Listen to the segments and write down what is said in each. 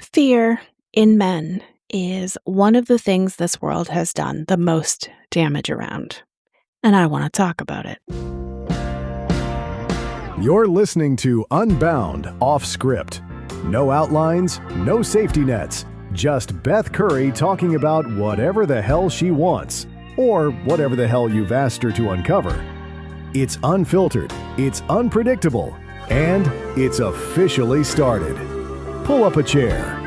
Fear in men is one of the things this world has done the most damage around, and I want to talk about it. You're listening to Unbound Off Script. No outlines, no safety nets, just Beth Curry talking about whatever the hell she wants, or whatever the hell you've asked her to uncover. It's unfiltered, it's unpredictable, and it's officially started. Pull up a chair.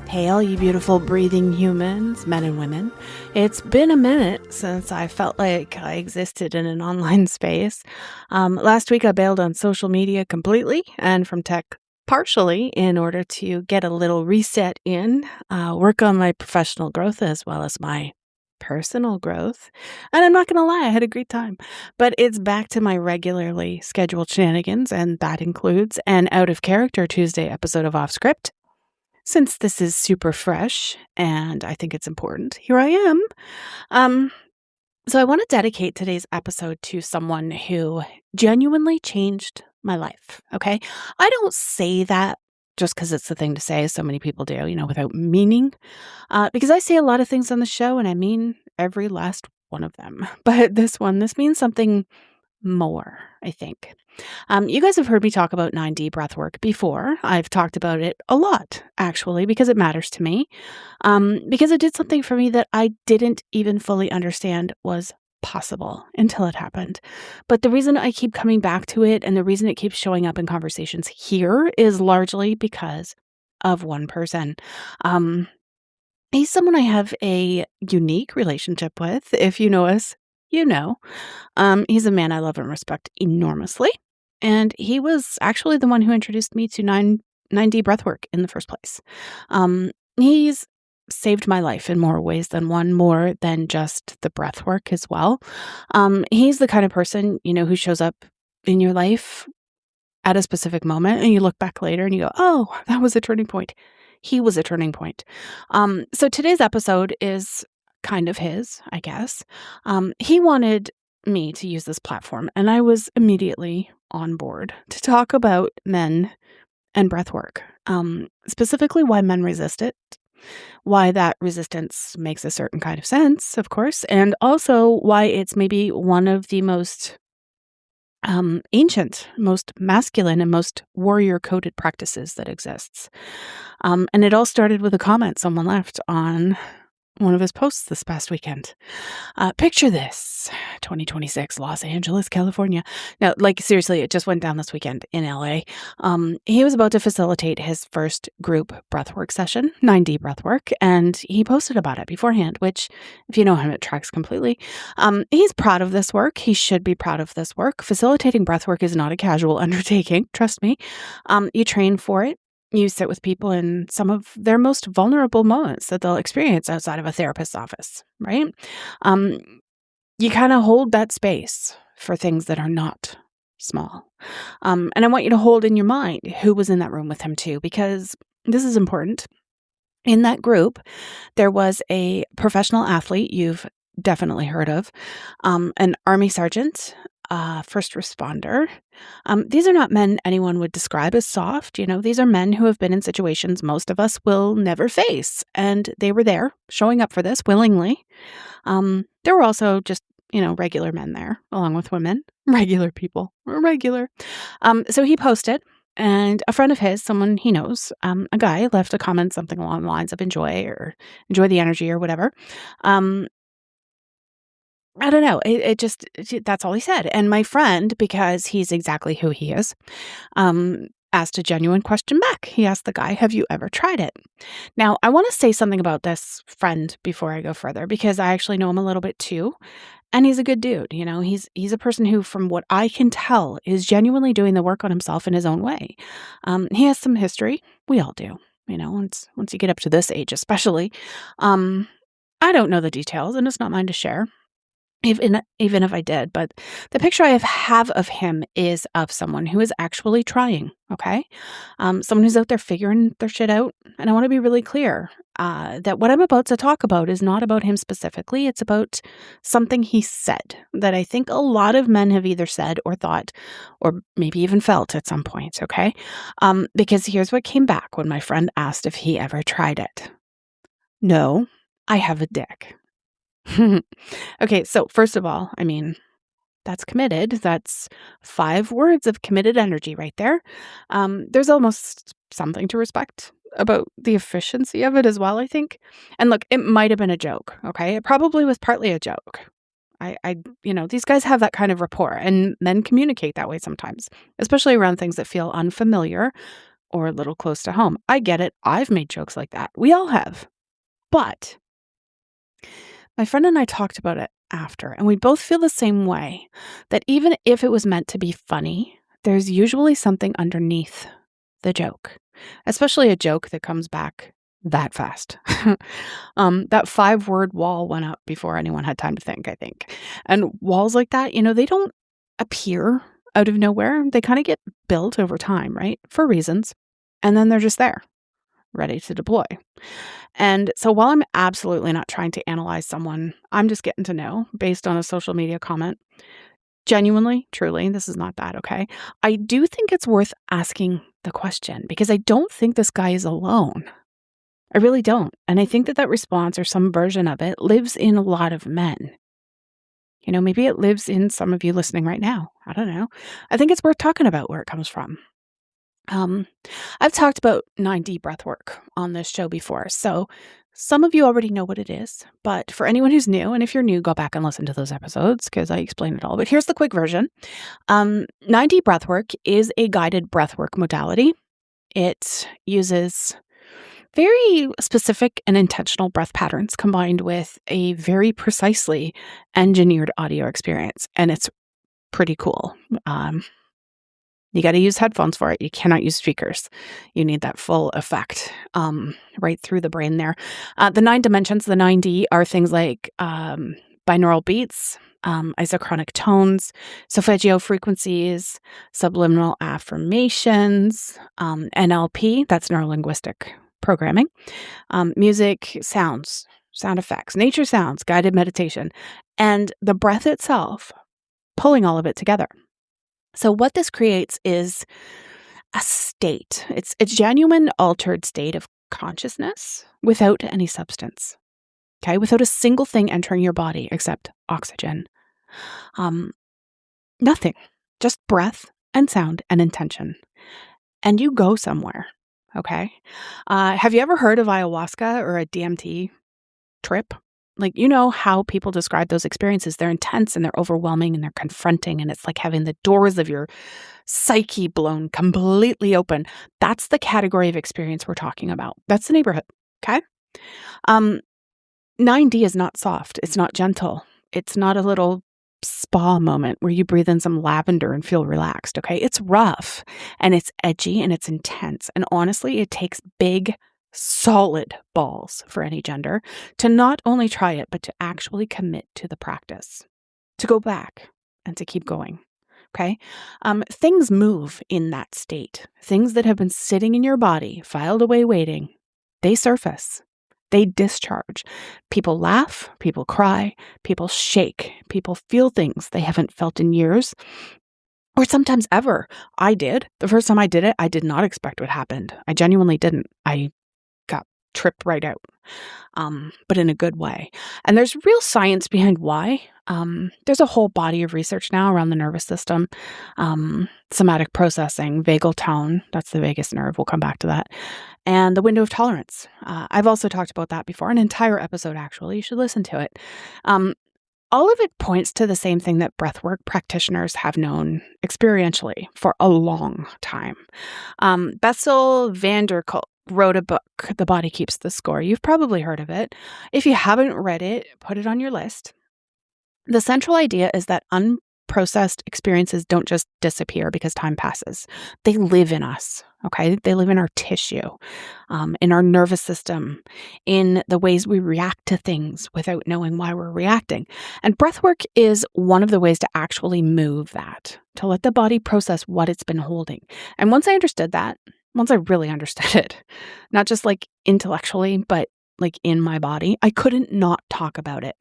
Hey, all you beautiful breathing humans, men and women. It's been a minute since I felt like I existed in an online space. Last week I bailed on social media completely and from tech partially in order to get a little reset in, work on my professional growth as well as my personal growth. And I'm not going to lie, I had a great time. But it's back to my regularly scheduled shenanigans, and that includes an Out of Character Tuesday episode of Off Script. Since this is super fresh and I think it's important, here I am. So I want to dedicate today's episode to someone who genuinely changed my life, okay? I don't say that just because it's the thing to say, as so many people do, without meaning, because I say a lot of things on the show and I mean every last one of them. But this means something more, I think. You guys have heard me talk about 9D breathwork before. I've talked about it a lot, actually, because it matters to me. Because it did something for me that I didn't even fully understand was possible until it happened. But the reason I keep coming back to it and the reason it keeps showing up in conversations here is largely because of one person. He's someone I have a unique relationship with. If you know us, you know. He's a man I love and respect enormously. And he was actually the one who introduced me to 9D breathwork in the first place. He's saved my life in more ways than one, more than just the breathwork as well. He's the kind of person, who shows up in your life at a specific moment and you look back later and you go, oh, that was a turning point. He was a turning point. So today's episode is kind of his, I guess. He wanted me to use this platform, and I was immediately on board to talk about men and breathwork, specifically why men resist it, why that resistance makes a certain kind of sense, of course, and also why it's maybe one of the most ancient, most masculine, and most warrior-coded practices that exists. And it all started with a comment someone left on one of his posts this past weekend. Picture this, 2026, Los Angeles, California. Now, seriously, it just went down this weekend in LA. He was about to facilitate his first group breathwork session, 9D breathwork, and he posted about it beforehand, which, if you know him, it tracks completely. He's proud of this work. He should be proud of this work. Facilitating breathwork is not a casual undertaking, trust me. You train for it. You sit with people in some of their most vulnerable moments that they'll experience outside of a therapist's office, right? You kind of hold that space for things that are not small. And I want you to hold in your mind who was in that room with him too, because this is important. In that group, there was a professional athlete you've definitely heard of, an Army sergeant, first responder. These are not men anyone would describe as soft. These are men who have been in situations most of us will never face. And they were there showing up for this willingly. There were also just, regular men there along with women, regular people, regular. So he posted, and a friend of his, someone he knows, a guy left a comment, something along the lines of enjoy the energy or whatever. I don't know. That's all he said. And my friend, because he's exactly who he is, asked a genuine question back. He asked the guy, have you ever tried it? Now, I want to say something about this friend before I go further, because I actually know him a little bit too. And he's a good dude. He's a person who, from what I can tell, is genuinely doing the work on himself in his own way. He has some history. We all do, once you get up to this age, especially. I don't know the details, and it's not mine to share. even if I did. But the picture I have of him is of someone who is actually trying, okay? Someone who's out there figuring their shit out. And I want to be really clear that what I'm about to talk about is not about him specifically. It's about something he said that I think a lot of men have either said or thought or maybe even felt at some point, okay? Because here's what came back when my friend asked if he ever tried it. No, I have a dick. Okay, so first of all, I mean, that's committed. That's 5 words of committed energy right there. There's almost something to respect about the efficiency of it as well, I think. And look, it might have been a joke, okay? It probably was partly a joke. These guys have that kind of rapport, and men communicate that way sometimes, especially around things that feel unfamiliar or a little close to home. I get it. I've made jokes like that. We all have. But my friend and I talked about it after, and we both feel the same way, that even if it was meant to be funny, there's usually something underneath the joke, especially a joke that comes back that fast. That 5-word wall went up before anyone had time to think, I think. And walls like that, they don't appear out of nowhere. They kind of get built over time, right? For reasons. And then they're just there, ready to deploy. And so while I'm absolutely not trying to analyze someone, I'm just getting to know based on a social media comment. Genuinely, truly, this is not that, okay? I do think it's worth asking the question because I don't think this guy is alone. I really don't. And I think that response or some version of it lives in a lot of men. Maybe it lives in some of you listening right now. I don't know. I think it's worth talking about where it comes from. I've talked about 9D breathwork on this show before, so some of you already know what it is. But for anyone who's new, and if you're new, go back and listen to those episodes because I explain it all. But here's the quick version. 9D breathwork is a guided breathwork modality. It uses very specific and intentional breath patterns combined with a very precisely engineered audio experience, and it's pretty cool. You got to use headphones for it. You cannot use speakers. You need that full effect right through the brain there. The 9 dimensions, the 9D, are things like binaural beats, isochronic tones, solfeggio frequencies, subliminal affirmations, NLP, that's neuro-linguistic programming, music, sounds, sound effects, nature sounds, guided meditation, and the breath itself, pulling all of it together. So what this creates is a state. It's a genuine altered state of consciousness without any substance, okay? Without a single thing entering your body except oxygen. Nothing, just breath and sound and intention. And you go somewhere, okay? Have you ever heard of ayahuasca or a DMT trip? Like, how people describe those experiences. They're intense and they're overwhelming and they're confronting, and it's like having the doors of your psyche blown completely open. That's the category of experience we're talking about. That's the neighborhood, okay? 9D is not soft. It's not gentle. It's not a little spa moment where you breathe in some lavender and feel relaxed, okay? It's rough and it's edgy and it's intense. And honestly, it takes big, solid balls for any gender to not only try it, but to actually commit to the practice, to go back and to keep going. Okay. Things move in that state. Things that have been sitting in your body, filed away, waiting, they surface, they discharge. People laugh, people cry, people shake, people feel things they haven't felt in years or sometimes ever. I did. The first time I did it, I did not expect what happened. I genuinely didn't. I got tripped right out, but in a good way. And there's real science behind why. There's a whole body of research now around the nervous system, somatic processing, vagal tone, that's the vagus nerve, we'll come back to that, and the window of tolerance. I've also talked about that before, an entire episode actually, you should listen to it. All of it points to the same thing that breathwork practitioners have known experientially for a long time. Bessel van der Kolk wrote a book, The Body Keeps the Score. You've probably heard of it. If you haven't read it, put it on your list. The central idea is that unprocessed experiences don't just disappear because time passes. They live in us. Okay. They live in our tissue, in our nervous system, in the ways we react to things without knowing why we're reacting. And breath work is one of the ways to actually move that, to let the body process what it's been holding. And once I understood that, once I really understood it, not just like intellectually, but like in my body, I couldn't not talk about it,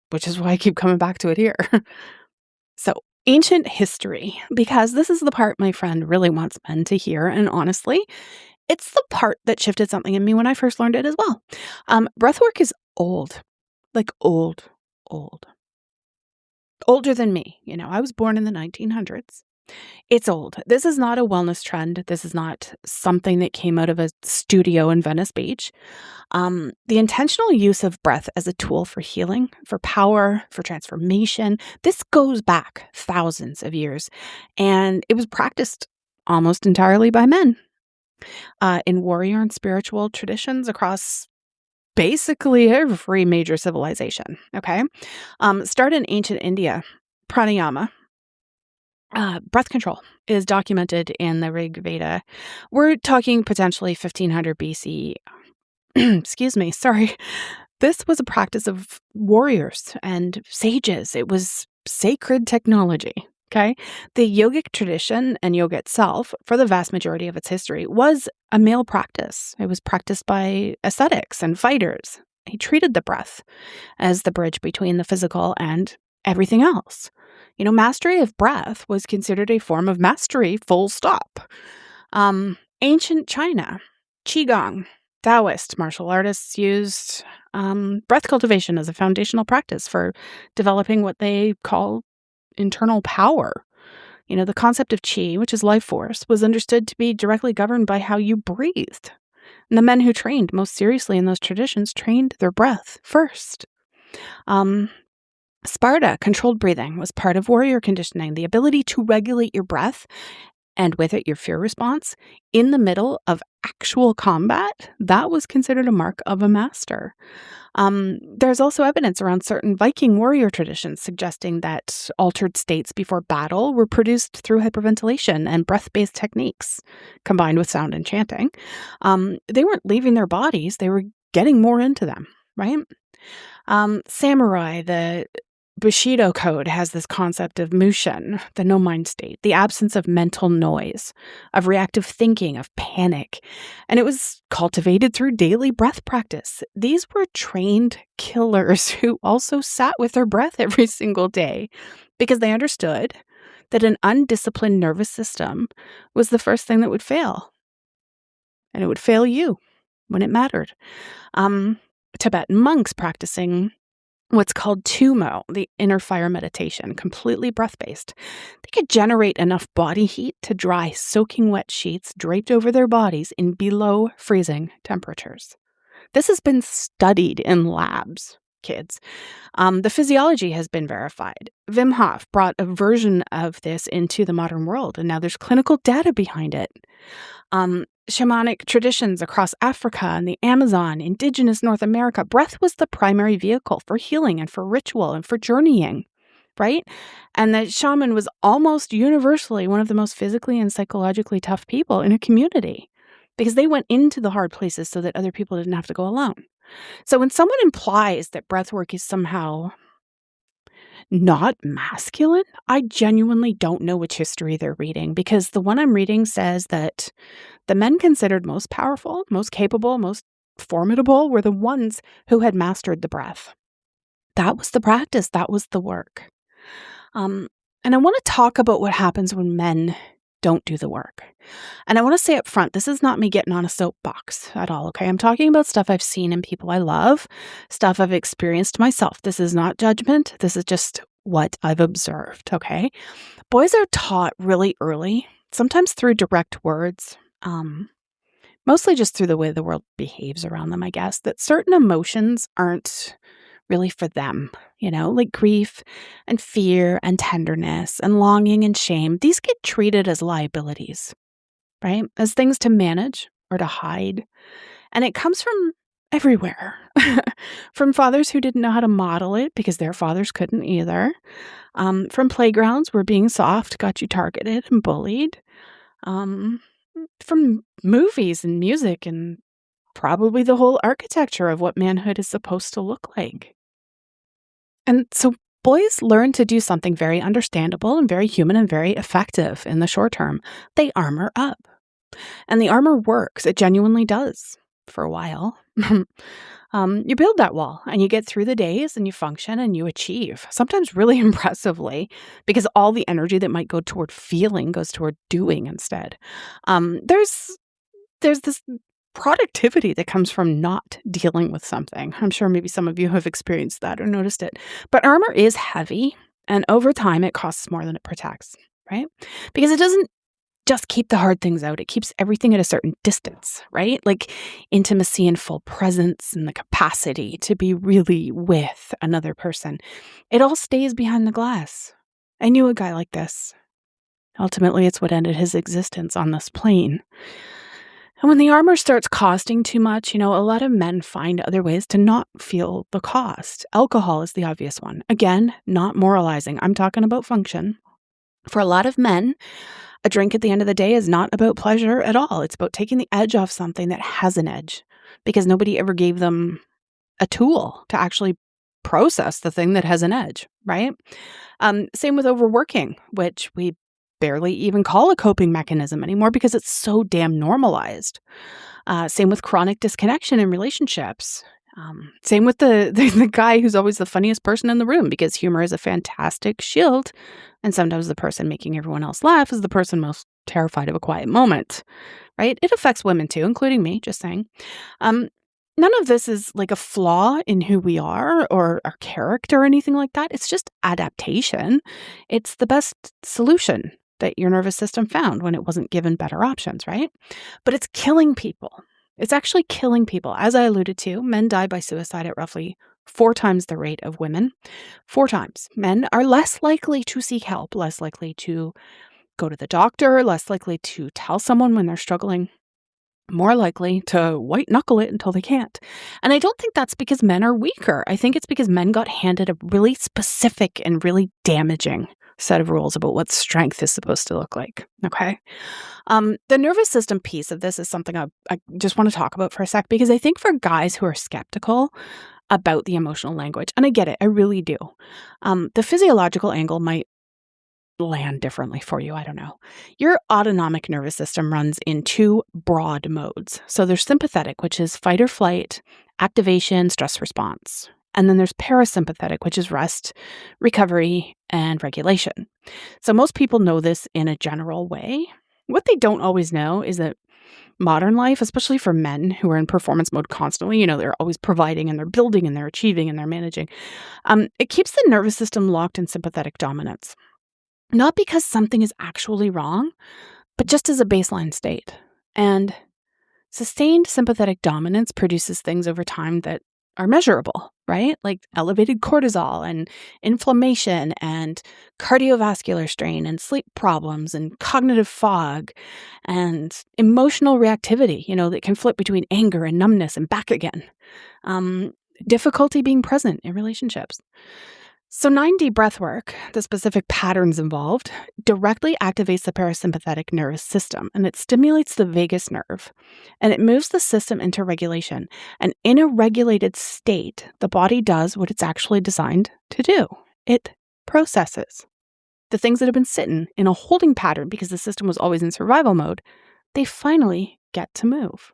which is why I keep coming back to it here. So, ancient history, because this is the part my friend really wants men to hear. And honestly, it's the part that shifted something in me when I first learned it as well. Breathwork is old, like old, old. Older than me. I was born in the 1900s. It's old. This is not a wellness trend. This is not something that came out of a studio in Venice Beach. The intentional use of breath as a tool for healing, for power, for transformation, this goes back thousands of years. And it was practiced almost entirely by men in warrior and spiritual traditions across basically every major civilization. Okay. Start in ancient India, pranayama. Breath control is documented in the Rig Veda. We're talking potentially 1500 BC. Excuse me, sorry. This was a practice of warriors and sages. It was sacred technology. Okay. The yogic tradition and yoga itself, for the vast majority of its history, was a male practice. It was practiced by ascetics and fighters. He treated the breath as the bridge between the physical and everything else. Mastery of breath was considered a form of mastery, full stop. Ancient China, Qigong, Taoist martial artists used breath cultivation as a foundational practice for developing what they call internal power. The concept of qi, which is life force, was understood to be directly governed by how you breathed. And the men who trained most seriously in those traditions trained their breath first. Sparta, controlled breathing, was part of warrior conditioning. The ability to regulate your breath and with it your fear response in the middle of actual combat, that was considered a mark of a master. There's also evidence around certain Viking warrior traditions suggesting that altered states before battle were produced through hyperventilation and breath-based techniques combined with sound and chanting. They weren't leaving their bodies, they were getting more into them, right? Samurai, the Bushido code has this concept of mushin, the no-mind state, the absence of mental noise, of reactive thinking, of panic. And it was cultivated through daily breath practice. These were trained killers who also sat with their breath every single day because they understood that an undisciplined nervous system was the first thing that would fail. And it would fail you when it mattered. Tibetan monks practicing what's called tumo, the inner fire meditation, completely breath-based. They could generate enough body heat to dry soaking wet sheets draped over their bodies in below freezing temperatures. This has been studied in labs, kids. The physiology has been verified. Wim Hof brought a version of this into the modern world, and now there's clinical data behind it. Shamanic traditions across Africa and the Amazon, indigenous North America, breath was the primary vehicle for healing and for ritual and for journeying, right? And the shaman was almost universally one of the most physically and psychologically tough people in a community because they went into the hard places so that other people didn't have to go alone. So when someone implies that breath work is somehow not masculine, I genuinely don't know which history they're reading, because the one I'm reading says that the men considered most powerful, most capable, most formidable were the ones who had mastered the breath. That was the practice. That was the work. And I want to talk about what happens when men don't do the work. And I want to say up front, this is not me getting on a soapbox at all, okay? I'm talking about stuff I've seen in people I love, stuff I've experienced myself. This is not judgment. This is just what I've observed, okay? Boys are taught really early, sometimes through direct words, mostly just through the way the world behaves around them, I guess, that certain emotions aren't really for them, like grief and fear and tenderness and longing and shame. These get treated as liabilities, right? As things to manage or to hide. And it comes from everywhere, from fathers who didn't know how to model it because their fathers couldn't either, from playgrounds where being soft got you targeted and bullied, from movies and music and probably the whole architecture of what manhood is supposed to look like. And so boys learn to do something very understandable and very human and very effective in the short term. They armor up. And the armor works. It genuinely does for a while. You build that wall and you get through the days and you function and you achieve, sometimes really impressively, because all the energy that might go toward feeling goes toward doing instead. There's this productivity that comes from not dealing with something. I'm sure maybe some of you have experienced that or noticed it. But armor is heavy, and over time it costs more than it protects, right? Because it doesn't just keep the hard things out. It keeps everything at a certain distance, right? Like intimacy and full presence and the capacity to be really with another person. It all stays behind the glass. I knew a guy like this. Ultimately, it's what ended his existence on this plane. And when the armor starts costing too much, a lot of men find other ways to not feel the cost. Alcohol is the obvious one. Again, not moralizing. I'm talking about function. For a lot of men, a drink at the end of the day is not about pleasure at all. It's about taking the edge off something that has an edge because nobody ever gave them a tool to actually process the thing that has an edge, right? Same with overworking, which we barely even call a coping mechanism anymore because it's so damn normalized. Same with chronic disconnection in relationships. Same with the guy who's always the funniest person in the room because humor is a fantastic shield. And sometimes the person making everyone else laugh is the person most terrified of a quiet moment, right? It affects women too, including me, just saying. None of this is like a flaw in who we are or our character or anything like that. It's just adaptation. It's the best solution that your nervous system found when it wasn't given better options, right? But it's killing people. It's actually killing people. As I alluded to, men die by suicide at roughly 4 times the rate of women. 4 times. Men are less likely to seek help, less likely to go to the doctor, less likely to tell someone when they're struggling, more likely to white knuckle it until they can't. And I don't think that's because men are weaker. I think it's because men got handed a really specific and really damaging set of rules about what strength is supposed to look like. Okay. The nervous system piece of this is something I just want to talk about for a sec, because I think for guys who are skeptical about the emotional language, and I get it, I really do, the physiological angle might land differently for you. I don't know. Your autonomic nervous system runs in 2 broad modes. So there's sympathetic, which is fight or flight, activation, stress response. And then there's parasympathetic, which is rest, recovery, and regulation. So most people know this in a general way. What they don't always know is that modern life, especially for men who are in performance mode constantly, they're always providing and they're building and they're achieving and they're managing, it keeps the nervous system locked in sympathetic dominance. Not because something is actually wrong, but just as a baseline state. And sustained sympathetic dominance produces things over time that are measurable, right? Like elevated cortisol and inflammation and cardiovascular strain and sleep problems and cognitive fog and emotional reactivity, that can flip between anger and numbness and back again. Difficulty being present in relationships. So 9D breathwork, the specific patterns involved, directly activates the parasympathetic nervous system, and it stimulates the vagus nerve, and it moves the system into regulation. And in a regulated state, the body does what it's actually designed to do. It processes. The things that have been sitting in a holding pattern because the system was always in survival mode, they finally get to move.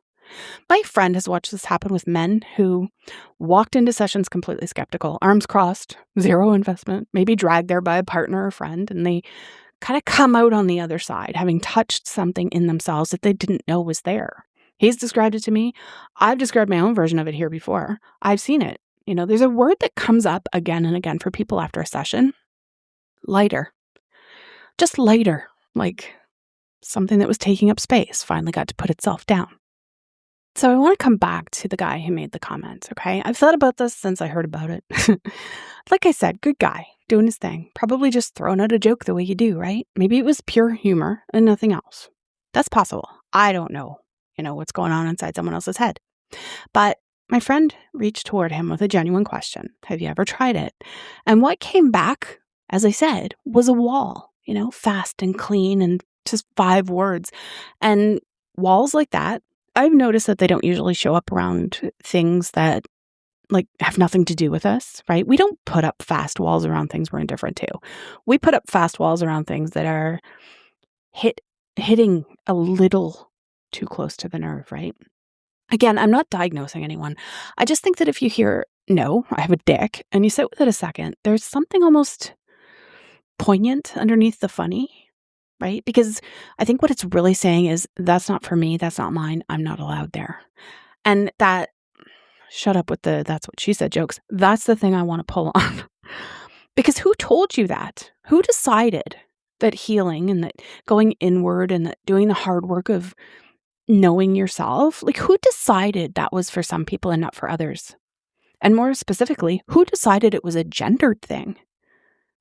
My friend has watched this happen with men who walked into sessions completely skeptical, arms crossed, zero investment, maybe dragged there by a partner or friend, and they kind of come out on the other side, having touched something in themselves that they didn't know was there. He's described it to me. I've described my own version of it here before. I've seen it. There's a word that comes up again and again for people after a session. Lighter. Just lighter. Like something that was taking up space finally got to put itself down. So I want to come back to the guy who made the comments, okay? I've thought about this since I heard about it. Like I said, good guy, doing his thing. Probably just throwing out a joke the way you do, right? Maybe it was pure humor and nothing else. That's possible. I don't know, what's going on inside someone else's head. But my friend reached toward him with a genuine question. Have you ever tried it? And what came back, as I said, was a wall, fast and clean and just 5 words. And walls like that, I've noticed that they don't usually show up around things that like have nothing to do with us, right? We don't put up fast walls around things we're indifferent to. We put up fast walls around things that are hitting a little too close to the nerve, right? Again, I'm not diagnosing anyone. I just think that if you hear, no, I have a dick, and you sit with it a second, there's something almost poignant underneath the funny, right? Because I think what it's really saying is, that's not for me, that's not mine, I'm not allowed there. And that, shut up with the that's what she said jokes, that's the thing I want to pull on. Because who told you that? Who decided that healing and that going inward and that doing the hard work of knowing yourself, like who decided that was for some people and not for others? And more specifically, who decided it was a gendered thing?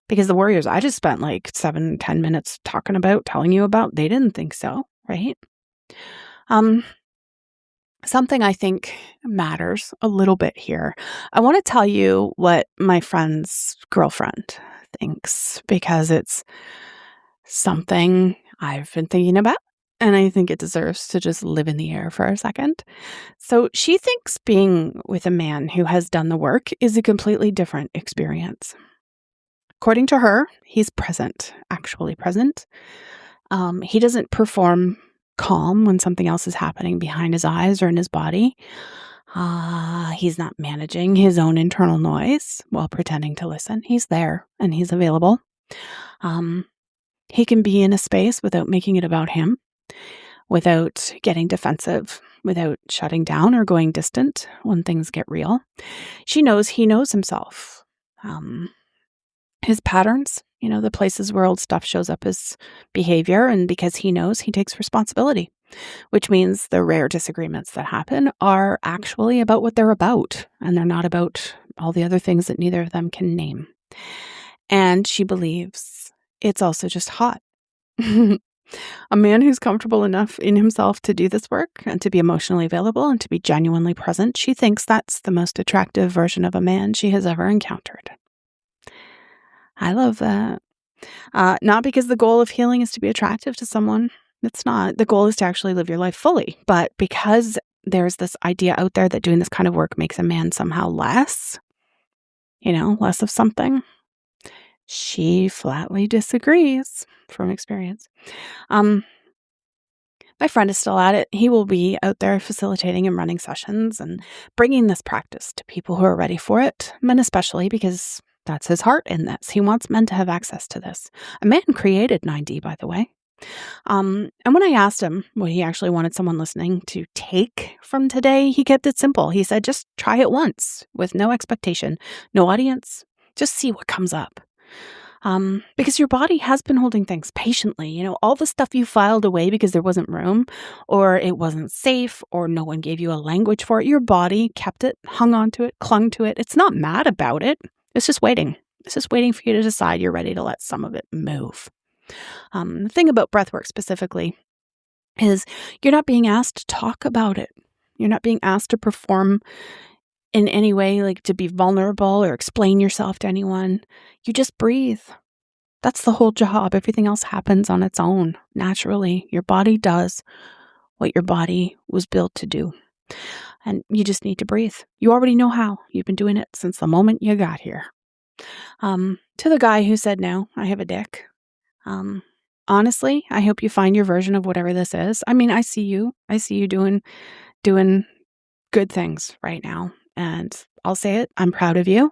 Because the warriors I just spent like 7-10 minutes telling you about, they didn't think so, right? Something I think matters a little bit here. I want to tell you what my friend's girlfriend thinks, because it's something I've been thinking about, and I think it deserves to just live in the air for a second. So she thinks being with a man who has done the work is a completely different experience. According to her, he's present, actually present. He doesn't perform calm when something else is happening behind his eyes or in his body. He's not managing his own internal noise while pretending to listen. He's there and he's available. He can be in a space without making it about him, without getting defensive, without shutting down or going distant when things get real. She knows he knows himself. His patterns, the places where old stuff shows up as behavior, and because he knows, he takes responsibility, which means the rare disagreements that happen are actually about what they're about, and they're not about all the other things that neither of them can name. And she believes it's also just hot. A man who's comfortable enough in himself to do this work and to be emotionally available and to be genuinely present, she thinks that's the most attractive version of a man she has ever encountered. I love that. Not because the goal of healing is to be attractive to someone. It's not. The goal is to actually live your life fully. But because there's this idea out there that doing this kind of work makes a man somehow less of something, she flatly disagrees from experience. My friend is still at it. He will be out there facilitating and running sessions and bringing this practice to people who are ready for it, men especially, because that's his heart in this. He wants men to have access to this. A man created 9D, by the way. And when I asked him what he actually wanted someone listening to take from today, he kept it simple. He said, just try it once with no expectation, no audience. Just see what comes up. Because your body has been holding things patiently. All the stuff you filed away because there wasn't room or it wasn't safe or no one gave you a language for it. Your body kept it, hung on to it, clung to it. It's not mad about it. It's just waiting. It's just waiting for you to decide you're ready to let some of it move. The thing about breathwork specifically is you're not being asked to talk about it. You're not being asked to perform in any way, like to be vulnerable or explain yourself to anyone. You just breathe. That's the whole job. Everything else happens on its own, naturally. Your body does what your body was built to do. And you just need to breathe. You already know how. You've been doing it since the moment you got here. To the guy who said, no, I have a dick. Honestly, I hope you find your version of whatever this is. I mean, I see you. I see you doing good things right now. And I'll say it. I'm proud of you.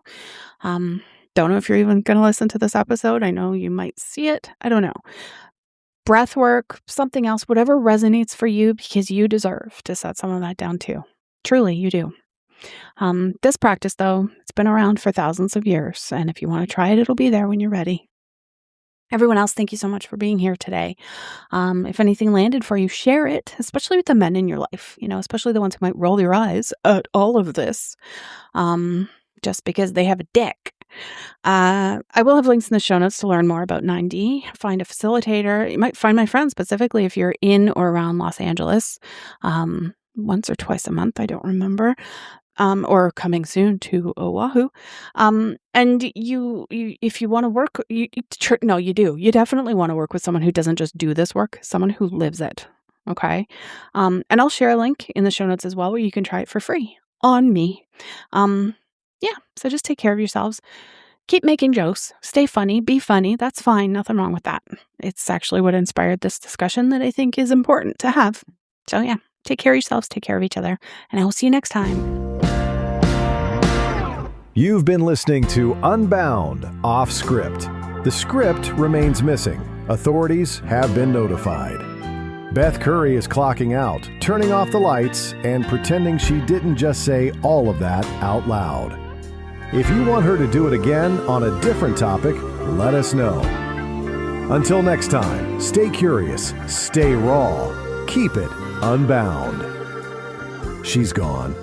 Don't know if you're even going to listen to this episode. I know you might see it. I don't know. Breath work, something else, whatever resonates for you, because you deserve to set some of that down too. Truly, you do. This practice, though, it's been around for thousands of years. And if you want to try it, it'll be there when you're ready. Everyone else, thank you so much for being here today. If anything landed for you, share it, especially with the men in your life, especially the ones who might roll their eyes at all of this, just because they have a dick. I will have links in the show notes to learn more about 9D. Find a facilitator. You might find my friend specifically if you're in or around Los Angeles, once or twice a month. I don't remember. Or coming soon to Oahu. And you if you want to work, you do. You definitely want to work with someone who doesn't just do this work, someone who lives it. Okay. And I'll share a link in the show notes as well where you can try it for free on me. Um, yeah. So just take care of yourselves. Keep making jokes. Stay funny. Be funny. That's fine. Nothing wrong with that. It's actually what inspired this discussion that I think is important to have. So yeah, take care of yourselves. Take care of each other. And I will see you next time. You've been listening to Unbound Off Script. The script remains missing. Authorities have been notified. Beth Curry is clocking out, turning off the lights, and pretending she didn't just say all of that out loud. If you want her to do it again on a different topic, let us know. Until next time, stay curious, stay raw, keep it unbound. She's gone.